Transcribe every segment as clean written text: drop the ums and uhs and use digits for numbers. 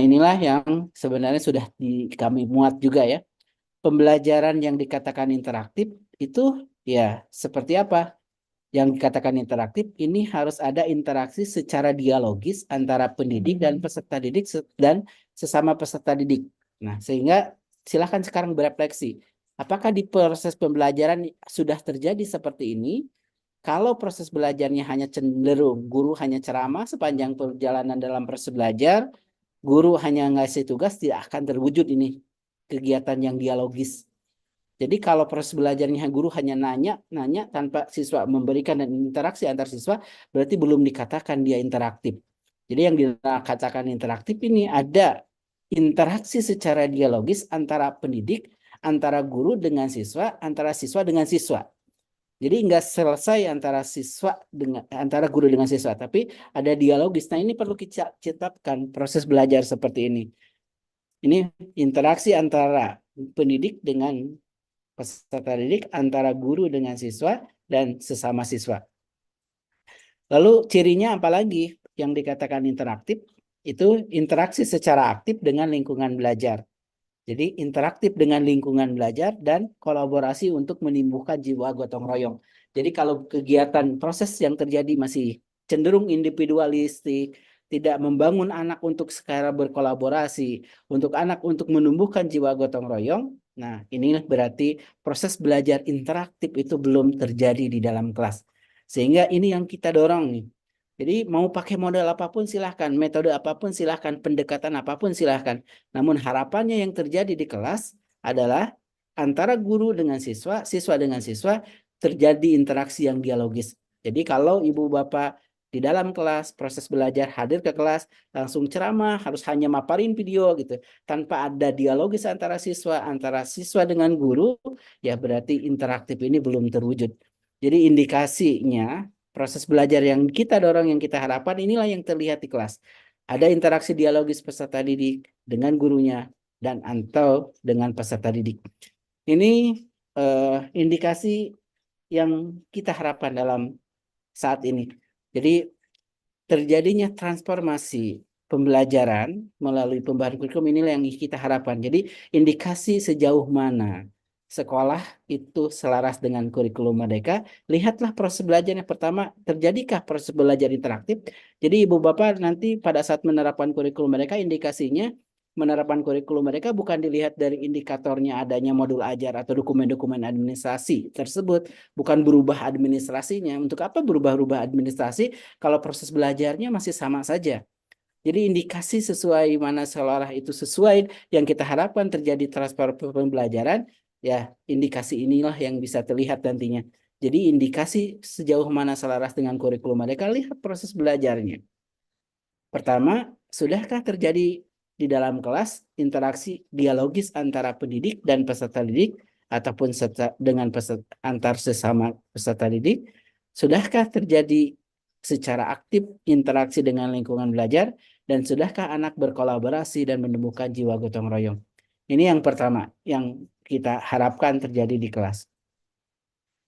Nah, inilah yang sebenarnya sudah kami muat juga ya. Pembelajaran yang dikatakan interaktif itu ya seperti apa? Yang dikatakan interaktif ini harus ada interaksi secara dialogis antara pendidik dan peserta didik dan sesama peserta didik. Nah, sehingga silakan sekarang berefleksi. Apakah di proses pembelajaran sudah terjadi seperti ini? Kalau proses belajarnya hanya cenderung guru hanya ceramah sepanjang perjalanan dalam proses belajar, guru hanya ngasih tugas, tidak akan terwujud ini kegiatan yang dialogis. Jadi kalau proses belajarnya guru hanya nanya tanpa siswa memberikan dan interaksi antar siswa, berarti belum dikatakan dia interaktif. Jadi yang dikatakan interaktif ini ada interaksi secara dialogis antara pendidik, antara guru dengan siswa, antara siswa dengan siswa. Jadi nggak selesai antara guru dengan siswa, tapi ada dialogis. Nah, ini perlu kita ciptakan proses belajar seperti ini. Ini interaksi antara pendidik dengan peserta didik, antara guru dengan siswa, dan sesama siswa. Lalu cirinya apalagi yang dikatakan interaktif? Itu interaksi secara aktif dengan lingkungan belajar. Jadi interaktif dengan lingkungan belajar dan kolaborasi untuk menumbuhkan jiwa gotong royong. Jadi kalau kegiatan proses yang terjadi masih cenderung individualistik, tidak membangun anak untuk secara berkolaborasi, untuk anak untuk menumbuhkan jiwa gotong royong, nah ini berarti proses belajar interaktif itu belum terjadi di dalam kelas. Sehingga ini yang kita dorong nih. Jadi mau pakai model apapun silahkan, metode apapun silahkan, pendekatan apapun silahkan. Namun harapannya yang terjadi di kelas adalah antara guru dengan siswa, siswa dengan siswa, terjadi interaksi yang dialogis. Jadi kalau ibu bapak di dalam kelas, proses belajar hadir ke kelas, langsung ceramah, harus hanya maparin video gitu. Tanpa ada dialogis antara siswa dengan guru, ya berarti interaktif ini belum terwujud. Jadi indikasinya, proses belajar yang kita dorong, yang kita harapkan, inilah yang terlihat di kelas. Ada interaksi dialogis peserta didik dengan gurunya dan atau dengan peserta didik. Ini indikasi yang kita harapkan dalam saat ini. Jadi terjadinya transformasi pembelajaran melalui pembahasan kurikulum inilah yang kita harapkan. Jadi indikasi sejauh mana sekolah itu selaras dengan kurikulum mereka. Lihatlah proses belajar yang pertama, terjadikah proses belajar interaktif. Jadi ibu bapak nanti pada saat menerapkan kurikulum mereka, indikasinya menerapkan kurikulum mereka bukan dilihat dari indikatornya adanya modul ajar atau dokumen-dokumen administrasi tersebut, bukan berubah administrasinya. Untuk apa berubah-ubah administrasi kalau proses belajarnya masih sama saja? Jadi indikasi sesuai mana sekolah itu sesuai yang kita harapkan terjadi transfer pembelajaran, ya indikasi inilah yang bisa terlihat nantinya. Jadi indikasi sejauh mana selaras dengan kurikulum mereka, lihat proses belajarnya. Pertama, sudahkah terjadi di dalam kelas interaksi dialogis antara pendidik dan peserta didik ataupun dengan antar sesama peserta didik? Sudahkah terjadi secara aktif interaksi dengan lingkungan belajar dan sudahkah anak berkolaborasi dan menemukan jiwa gotong royong? Ini yang pertama yang kita harapkan terjadi di kelas.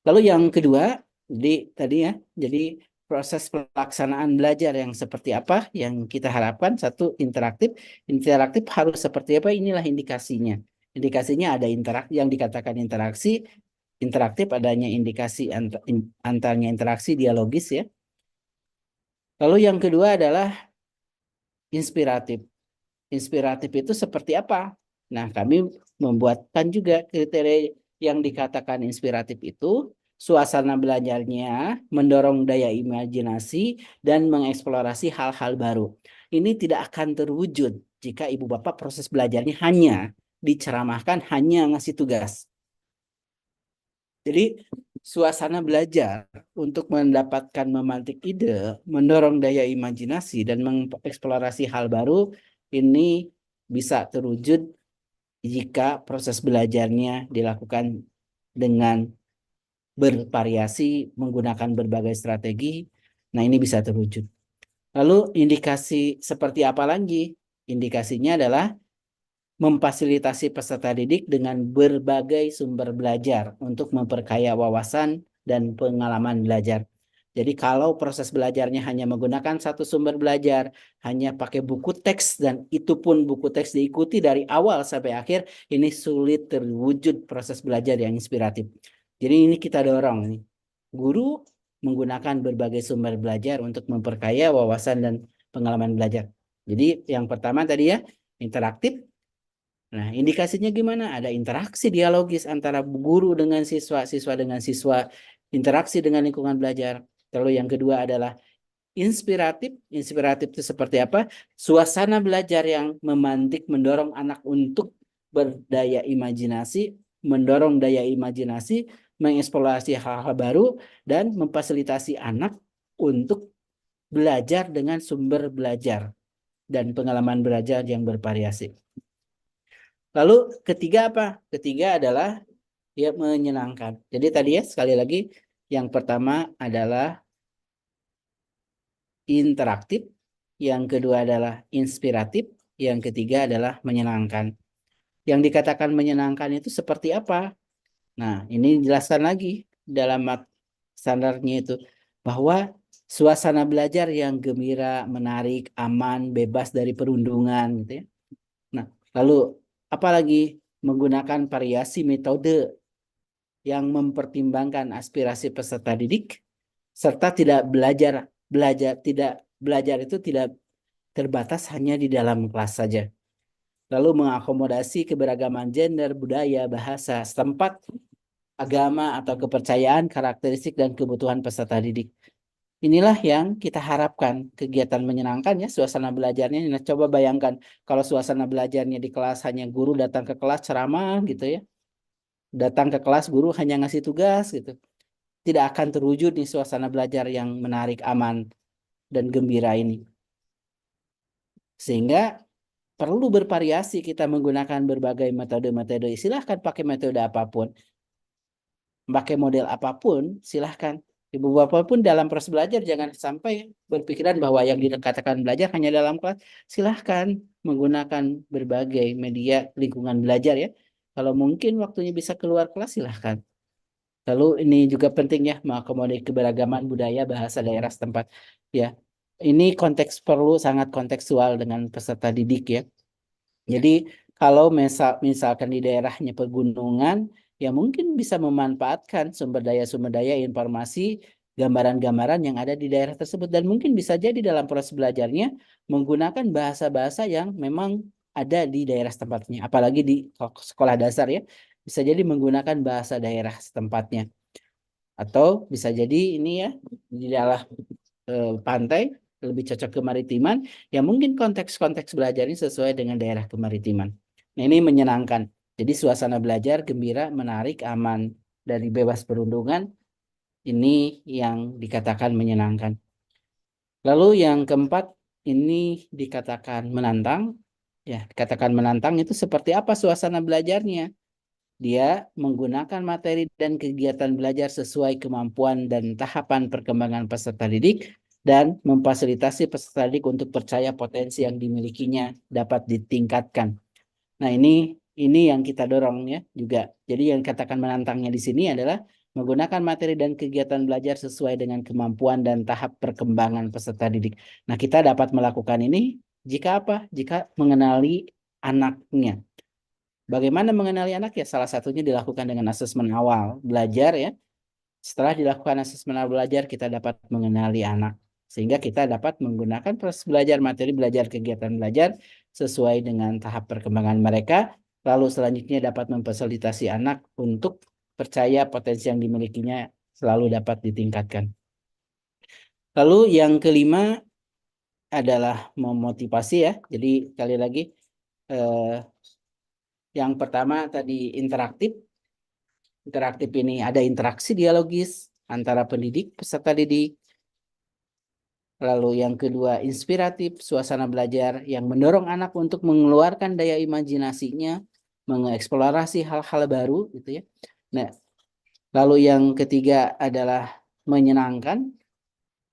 Lalu yang kedua, jadi proses pelaksanaan belajar yang seperti apa yang kita harapkan. Satu, interaktif. Interaktif harus seperti apa? Inilah indikasinya. Indikasinya ada interaksi yang dikatakan interaksi, interaktif adanya indikasi antaranya interaksi dialogis ya. Lalu yang kedua adalah inspiratif. Inspiratif itu seperti apa? Nah, kami membuatkan juga kriteria yang dikatakan inspiratif itu suasana belajarnya mendorong daya imajinasi dan mengeksplorasi hal-hal baru. Ini tidak akan terwujud jika ibu bapak proses belajarnya hanya diceramahkan, hanya ngasih tugas. Jadi suasana belajar untuk mendapatkan memantik ide, mendorong daya imajinasi dan mengeksplorasi hal baru ini bisa terwujud jika proses belajarnya dilakukan dengan bervariasi menggunakan berbagai strategi. Nah, ini bisa terwujud. Lalu indikasi seperti apa lagi? Indikasinya adalah memfasilitasi peserta didik dengan berbagai sumber belajar untuk memperkaya wawasan dan pengalaman belajar. Jadi kalau proses belajarnya hanya menggunakan satu sumber belajar, hanya pakai buku teks dan itu pun buku teks diikuti dari awal sampai akhir, ini sulit terwujud proses belajar yang inspiratif. Jadi ini kita dorong nih. Guru menggunakan berbagai sumber belajar untuk memperkaya wawasan dan pengalaman belajar. Jadi yang pertama tadi ya, interaktif. Nah, indikasinya gimana? Ada interaksi dialogis antara guru dengan siswa, siswa dengan siswa, interaksi dengan lingkungan belajar. Lalu yang kedua adalah inspiratif. Inspiratif itu seperti apa? Suasana belajar yang memantik, mendorong anak untuk berdaya imajinasi, mendorong daya imajinasi, mengeksplorasi hal-hal baru, dan memfasilitasi anak untuk belajar dengan sumber belajar dan pengalaman belajar yang bervariasi. Lalu ketiga apa? Ketiga adalah ya menyenangkan. Jadi tadi ya sekali lagi yang pertama adalah interaktif, yang kedua adalah inspiratif, yang ketiga adalah menyenangkan. Yang dikatakan menyenangkan itu seperti apa? Nah, ini dijelaskan lagi dalam standarnya itu bahwa suasana belajar yang gembira, menarik, aman, bebas dari perundungan gitu ya. Nah, lalu apalagi menggunakan variasi metode yang mempertimbangkan aspirasi peserta didik serta tidak belajar itu tidak terbatas hanya di dalam kelas saja. Lalu mengakomodasi keberagaman gender, budaya, bahasa, setempat, agama atau kepercayaan, karakteristik dan kebutuhan peserta didik. Inilah yang kita harapkan kegiatan menyenangkan ya suasana belajarnya. Nah, coba bayangkan kalau suasana belajarnya di kelas hanya guru datang ke kelas ceramah gitu ya. Datang ke kelas guru hanya ngasih tugas gitu. Tidak akan terwujud nih suasana belajar yang menarik, aman, dan gembira ini. Sehingga perlu bervariasi kita menggunakan berbagai metode-metode. Silahkan pakai metode apapun. Pakai model apapun, silahkan. Ibu bapak pun dalam proses belajar jangan sampai berpikiran bahwa yang dikatakan belajar hanya dalam kelas. Silahkan menggunakan berbagai media lingkungan belajar ya. Kalau mungkin waktunya bisa keluar kelas, silahkan. Lalu ini juga penting ya mengakomodir keberagaman budaya bahasa daerah setempat. Ya, ini konteks perlu sangat kontekstual dengan peserta didik ya. Jadi kalau misalkan di daerahnya pegunungan, ya mungkin bisa memanfaatkan sumber daya informasi, gambaran-gambaran yang ada di daerah tersebut. Dan mungkin bisa jadi dalam proses belajarnya menggunakan bahasa-bahasa yang memang ada di daerah tempatnya. Apalagi di sekolah dasar ya, bisa jadi menggunakan bahasa daerah setempatnya. Atau bisa jadi ini ya, di dalam pantai, lebih cocok kemaritiman, ya mungkin konteks-konteks belajarnya sesuai dengan daerah kemaritiman. Nah, ini menyenangkan. Jadi suasana belajar gembira, menarik, aman, dari bebas perundungan, ini yang dikatakan menyenangkan. Lalu yang keempat, ini dikatakan menantang. Ya, dikatakan menantang itu seperti apa suasana belajarnya? Dia menggunakan materi dan kegiatan belajar sesuai kemampuan dan tahapan perkembangan peserta didik dan memfasilitasi peserta didik untuk percaya potensi yang dimilikinya dapat ditingkatkan. Nah, ini yang kita dorong ya juga. Jadi yang katakan menantangnya di sini adalah menggunakan materi dan kegiatan belajar sesuai dengan kemampuan dan tahap perkembangan peserta didik. Nah, kita dapat melakukan ini jika apa? Jika mengenali anaknya. Bagaimana mengenali anak ya? Salah satunya dilakukan dengan asesmen awal belajar ya. Setelah dilakukan asesmen awal belajar, kita dapat mengenali anak. Sehingga kita dapat menggunakan proses belajar, materi belajar, kegiatan belajar sesuai dengan tahap perkembangan mereka. Lalu selanjutnya dapat memfasilitasi anak untuk percaya potensi yang dimilikinya selalu dapat ditingkatkan. Lalu yang kelima adalah memotivasi ya. Jadi sekali lagi yang pertama tadi interaktif. Interaktif ini ada interaksi dialogis antara pendidik, peserta didik. Lalu yang kedua inspiratif, suasana belajar yang mendorong anak untuk mengeluarkan daya imajinasinya, mengeksplorasi hal-hal baru gitu ya. Nah, lalu yang ketiga adalah menyenangkan.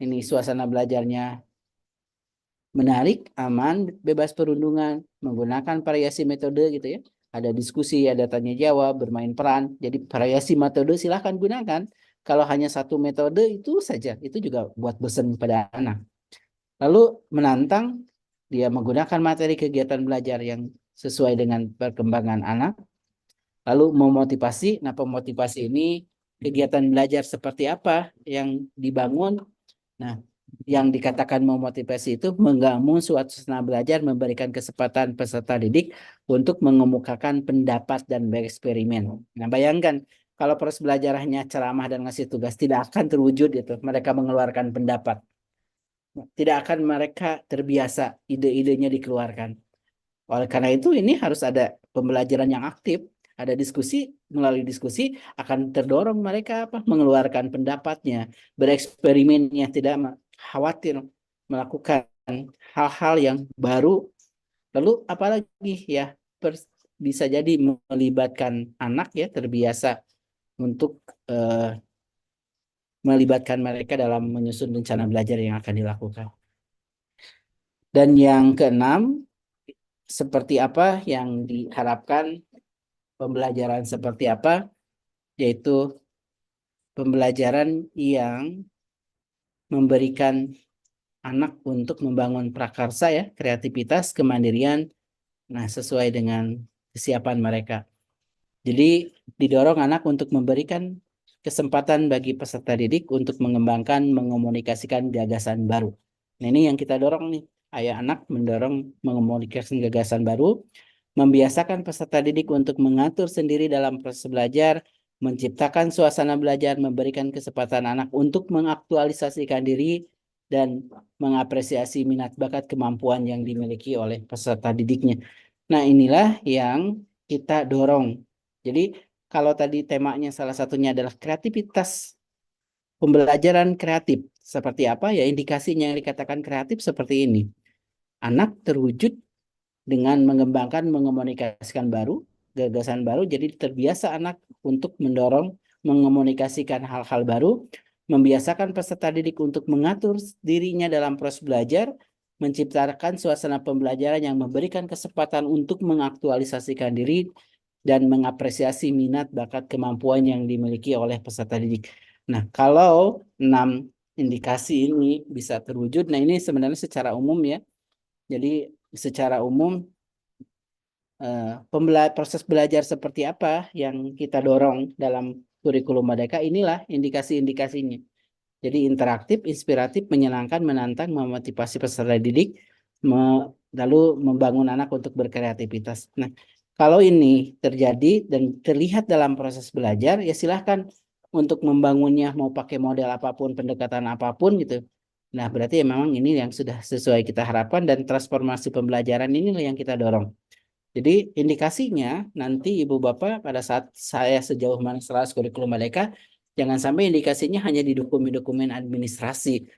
Ini suasana belajarnya menarik, aman, bebas perundungan, menggunakan variasi metode gitu ya. Ada diskusi, ada tanya jawab, bermain peran. Jadi variasi metode silahkan gunakan. Kalau hanya satu metode itu saja, itu juga buat bosan pada anak. Lalu menantang, dia menggunakan materi kegiatan belajar yang sesuai dengan perkembangan anak. Lalu memotivasi, nah pemotivasi ini kegiatan belajar seperti apa yang dibangun. Nah, yang dikatakan memotivasi itu membangun suatu suasana belajar, memberikan kesempatan peserta didik untuk mengemukakan pendapat dan bereksperimen. Nah, bayangkan kalau proses belajar hanya ceramah dan ngasih tugas, tidak akan terwujud itu. Mereka mengeluarkan pendapat. Tidak akan mereka terbiasa ide-idenya dikeluarkan. Oleh karena itu, ini harus ada pembelajaran yang aktif, ada diskusi, melalui diskusi akan terdorong mereka apa mengeluarkan pendapatnya, bereksperimennya, tidak khawatir melakukan hal-hal yang baru. Lalu apalagi ya bisa jadi melibatkan anak ya terbiasa untuk melibatkan mereka dalam menyusun rencana belajar yang akan dilakukan. Dan yang keenam, seperti apa yang diharapkan pembelajaran seperti apa, yaitu pembelajaran yang memberikan anak untuk membangun prakarsa ya, kreativitas, kemandirian, nah sesuai dengan kesiapan mereka. Jadi didorong anak untuk memberikan kesempatan bagi peserta didik untuk mengembangkan, mengomunikasikan gagasan baru. Nah ini yang kita dorong nih, ayah anak mendorong mengomunikasikan gagasan baru, membiasakan peserta didik untuk mengatur sendiri dalam proses belajar, menciptakan suasana belajar, memberikan kesempatan anak untuk mengaktualisasikan diri, dan mengapresiasi minat bakat kemampuan yang dimiliki oleh peserta didiknya. Nah inilah yang kita dorong. Jadi kalau tadi temanya salah satunya adalah kreativitas, pembelajaran kreatif. Seperti apa ya indikasinya yang dikatakan kreatif seperti ini. Anak terwujud dengan mengembangkan, mengomunikasikan gagasan baru, jadi terbiasa anak untuk mendorong, mengomunikasikan hal-hal baru, membiasakan peserta didik untuk mengatur dirinya dalam proses belajar, menciptakan suasana pembelajaran yang memberikan kesempatan untuk mengaktualisasikan diri, dan mengapresiasi minat, bakat, kemampuan yang dimiliki oleh peserta didik. Nah, kalau 6 indikasi ini bisa terwujud, nah ini sebenarnya secara umum ya, jadi secara umum proses belajar seperti apa yang kita dorong dalam kurikulum Merdeka, inilah indikasi-indikasinya. Jadi interaktif, inspiratif, menyenangkan, menantang, memotivasi peserta didik, lalu membangun anak untuk berkreativitas. Nah, kalau ini terjadi dan terlihat dalam proses belajar, ya silahkan untuk membangunnya mau pakai model apapun, pendekatan apapun gitu. Nah, berarti ya memang ini yang sudah sesuai kita harapkan dan transformasi pembelajaran inilah yang kita dorong. Jadi indikasinya nanti Ibu Bapak pada saat saya sejauh mana selaras kurikulum Merdeka, jangan sampai indikasinya hanya di dokumen-dokumen administrasi.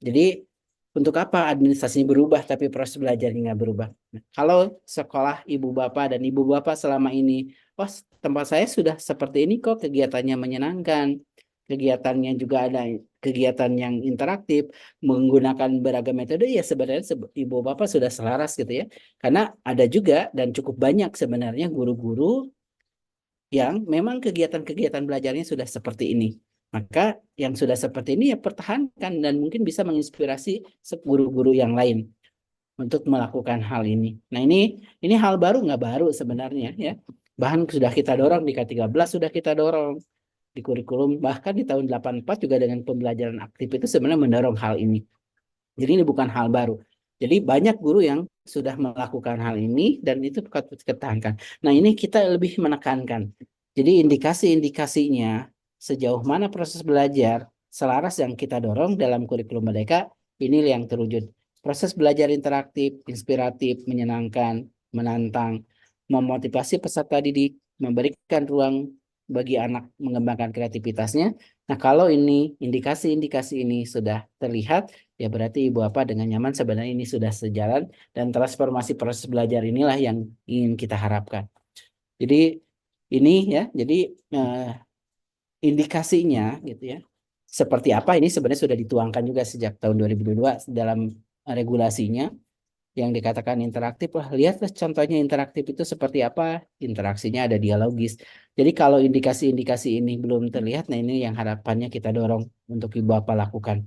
Jadi untuk apa administrasinya berubah tapi proses belajarnya nggak berubah? Nah, kalau sekolah Ibu Bapak dan Ibu Bapak selama ini, oh tempat saya sudah seperti ini kok, kegiatannya menyenangkan, kegiatannya juga ada kegiatan yang interaktif, menggunakan beragam metode, ya sebenarnya Ibu Bapak sudah selaras gitu ya. Karena ada juga dan cukup banyak sebenarnya guru-guru yang memang kegiatan-kegiatan belajarnya sudah seperti ini. Maka yang sudah seperti ini ya pertahankan dan mungkin bisa menginspirasi guru-guru yang lain untuk melakukan hal ini. Nah ini hal baru nggak baru sebenarnya ya. Bahkan sudah kita dorong di K13 sudah kita dorong di kurikulum, bahkan di tahun 84 juga dengan pembelajaran aktif itu sebenarnya mendorong hal ini. Jadi ini bukan hal baru. Jadi banyak guru yang sudah melakukan hal ini dan itu patut diketahui. Nah ini kita lebih menekankan. Jadi indikasi-indikasinya sejauh mana proses belajar selaras yang kita dorong dalam kurikulum Merdeka, ini yang terwujud. Proses belajar interaktif, inspiratif, menyenangkan, menantang, memotivasi peserta didik, memberikan ruang bagi anak mengembangkan kreativitasnya. Nah, kalau ini indikasi-indikasi ini sudah terlihat, ya berarti Ibu Bapak dengan nyaman sebenarnya ini sudah sejalan dan transformasi proses belajar inilah yang ingin kita harapkan. Jadi ini ya, jadi indikasinya gitu ya. Seperti apa ini sebenarnya sudah dituangkan juga sejak tahun 2022 dalam regulasinya, yang dikatakan interaktif, wah lihatlah contohnya interaktif itu seperti apa, interaksinya ada dialogis. Jadi kalau indikasi-indikasi ini belum terlihat, nah ini yang harapannya kita dorong untuk Ibu apa lakukan.